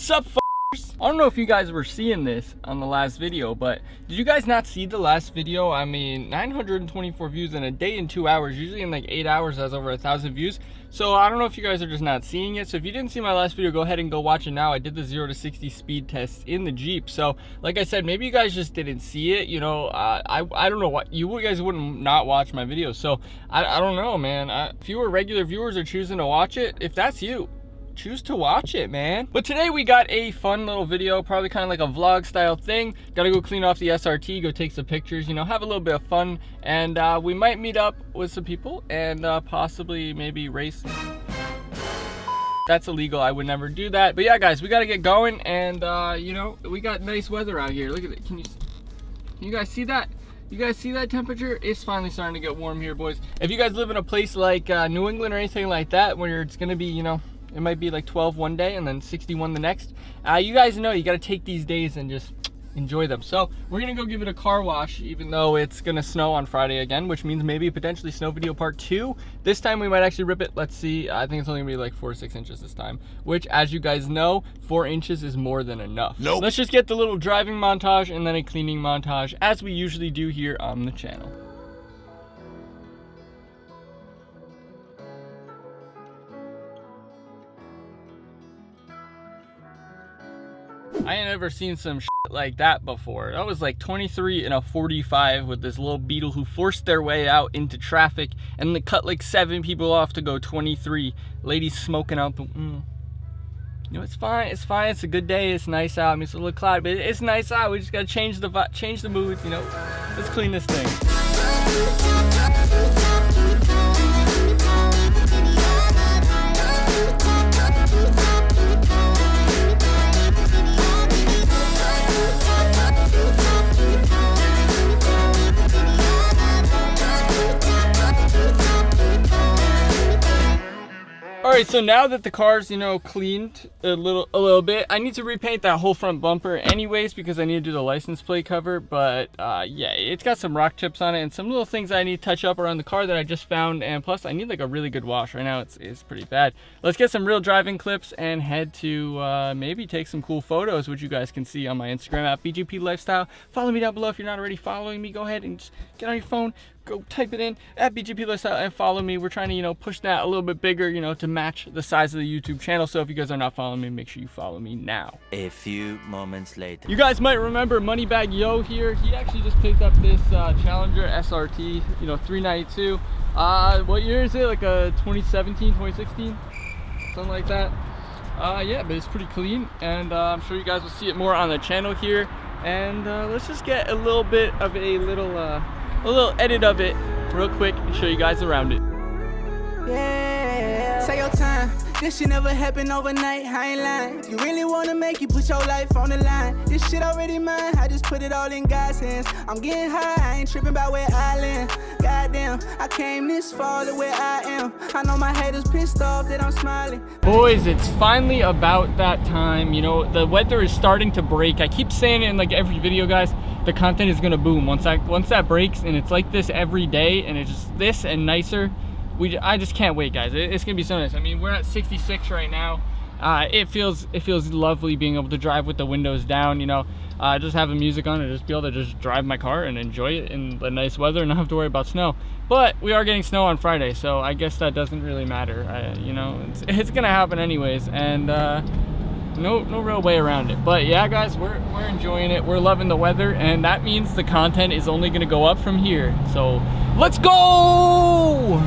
What's up, f***ers? I don't know if you guys were seeing this on the last video, but did you guys not see the last video? I mean, 924 views in a day and 2 hours. Usually in like 8 hours, that's over 1,000 views. So I don't know if you guys are just not seeing it. So if you didn't see my last video, go ahead and go watch it now. I did the 0 to 60 speed test in the Jeep. So like I said, maybe you guys just didn't see it. You know, I don't know what you guys wouldn't not watch my videos. So I don't know, man. Fewer regular viewers are choosing to watch it. If that's you, choose to watch it, man. But today we got a fun little video, probably kind of like a vlog style thing. Gotta go clean off the SRT, go take some pictures, you know, have a little bit of fun. And we might meet up with some people and possibly maybe race. That's illegal, I would never do that. But yeah, guys, we gotta get going. And you know, we got nice weather out here. Look at it. Can you guys see that? You guys see that temperature? It's finally starting to get warm here, boys. If you guys live in a place like New England or anything like that, where it's gonna be, you know, it might be like 12 one day and then 61 the next. You guys know you got to take these days and just enjoy them. So we're going to go give it a car wash, even though it's going to snow on Friday again, which means maybe potentially snow video part 2. This time we might actually rip it. Let's see. I think it's only going to be like 4 or 6 inches this time, which, as you guys know, 4 inches is more than enough. Nope. Let's just get the little driving montage and then a cleaning montage, as we usually do here on the channel. I ain't ever seen some shit like that before. That was like 23 and a 45 with this little Beetle who forced their way out into traffic and they cut like 7 people off to go 23. Ladies smoking out the... You know, it's fine. It's fine. It's a good day. It's nice out. I mean, it's a little cloudy, but it's nice out. We just gotta change the mood. You know, let's clean this thing. Alright, so now that the car's, you know, cleaned a little bit, I need to repaint that whole front bumper anyways because I need to do the license plate cover. But yeah, it's got some rock chips on it and some little things I need to touch up around the car that I just found. And plus, I need like a really good wash. Right now, it's pretty bad. Let's get some real driving clips and head to maybe take some cool photos, which you guys can see on my Instagram at BGP Lifestyle. Follow me down below if you're not already following me. Go ahead and just get on your phone. Go type it in at BGP Lifestyle and follow me. We're trying to, you know, push that a little bit bigger, you know, to match the size of the YouTube channel. So if you guys are not following me, make sure you follow me now. A few moments later. You guys might remember Moneybag Yo here. He actually just picked up this Challenger SRT, you know, 392. What year is it? Like a 2017, 2016? Something like that. Yeah, but it's pretty clean. And I'm sure you guys will see it more on the channel here. And let's just get a little bit of a little edit of it real quick and show you guys around it. Yeah, take your time. This shit never happened overnight, I ain't lying. You really wanna make it, put your life on the line. This shit already mine, I just put it all in God's hands. I'm getting high, I ain't tripping about where I land. Goddamn, I came this far to where I am. I know my haters pissed off that I'm smiling. Boys, it's finally about that time. You know, the weather is starting to break. I keep saying it in like every video, guys. The content is gonna boom once that breaks, and it's like this every day, and it's just this and nicer. I just can't wait, guys. It's gonna be so nice. I mean, we're at 66 right now. It feels lovely being able to drive with the windows down, you know, just having music on and just be able to just drive my car and enjoy it in the nice weather and not have to worry about snow. But we are getting snow on Friday, so I guess that doesn't really matter. You know, it's gonna happen anyways, and no real way around it. But yeah, guys, we're enjoying it. We're loving the weather, and that means the content is only gonna go up from here. So let's go!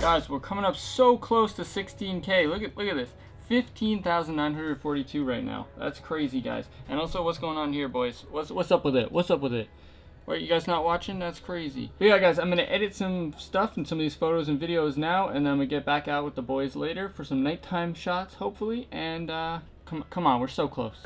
Guys, we're coming up so close to 16K. Look at this. 15,942 right now. That's crazy, guys. And also, what's going on here, boys? What's up with it? What's up with it? What, you guys not watching? That's crazy. But yeah, guys, I'm gonna edit some stuff and some of these photos and videos now, and then we get back out with the boys later for some nighttime shots, hopefully. And come on, we're so close.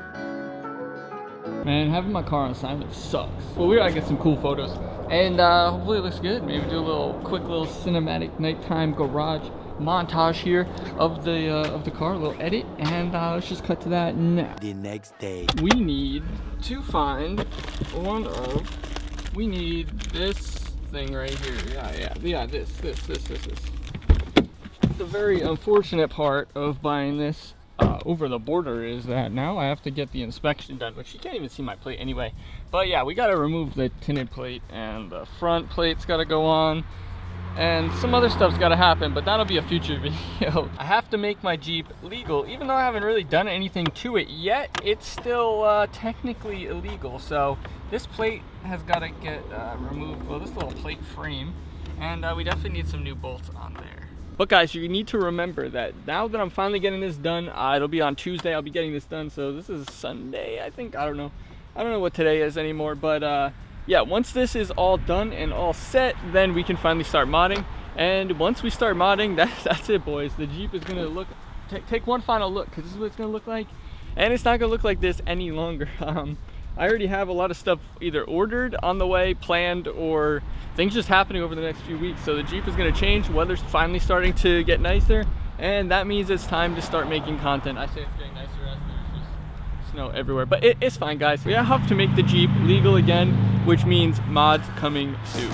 Man, having my car on assignment sucks. But we gotta get some cool photos. And hopefully it looks good. Maybe do a quick little cinematic nighttime garage montage here of the car, a little edit, and let's just cut to that now. The next day. We need to find we need this thing right here. Yeah, this. The very unfortunate part of buying this over the border is that now I have to get the inspection done, which you can't even see my plate anyway. But yeah, we got to remove the tinted plate, and the front plate's got to go on, and some other stuff's got to happen, but that'll be a future video. I have to make my Jeep legal. Even though I haven't really done anything to it yet, it's still technically illegal. So this plate has got to get removed, well, this little plate frame, and we definitely need some new bolts on there. But guys, you need to remember that now that I'm finally getting this done, it'll be on Tuesday, I'll be getting this done. So this is Sunday, I think. I don't know what today is anymore, but yeah, once this is all done and all set, then we can finally start modding. And once we start modding, that's it, boys. The Jeep is gonna look, take one final look, because this is what it's gonna look like. And it's not gonna look like this any longer. I already have a lot of stuff either ordered, on the way, planned, or things just happening over the next few weeks. So the Jeep is gonna change, weather's finally starting to get nicer, and that means it's time to start making content. I say it's getting nicer as there's just snow everywhere, but it's fine, guys. We have to make the Jeep legal again, which means mods coming soon.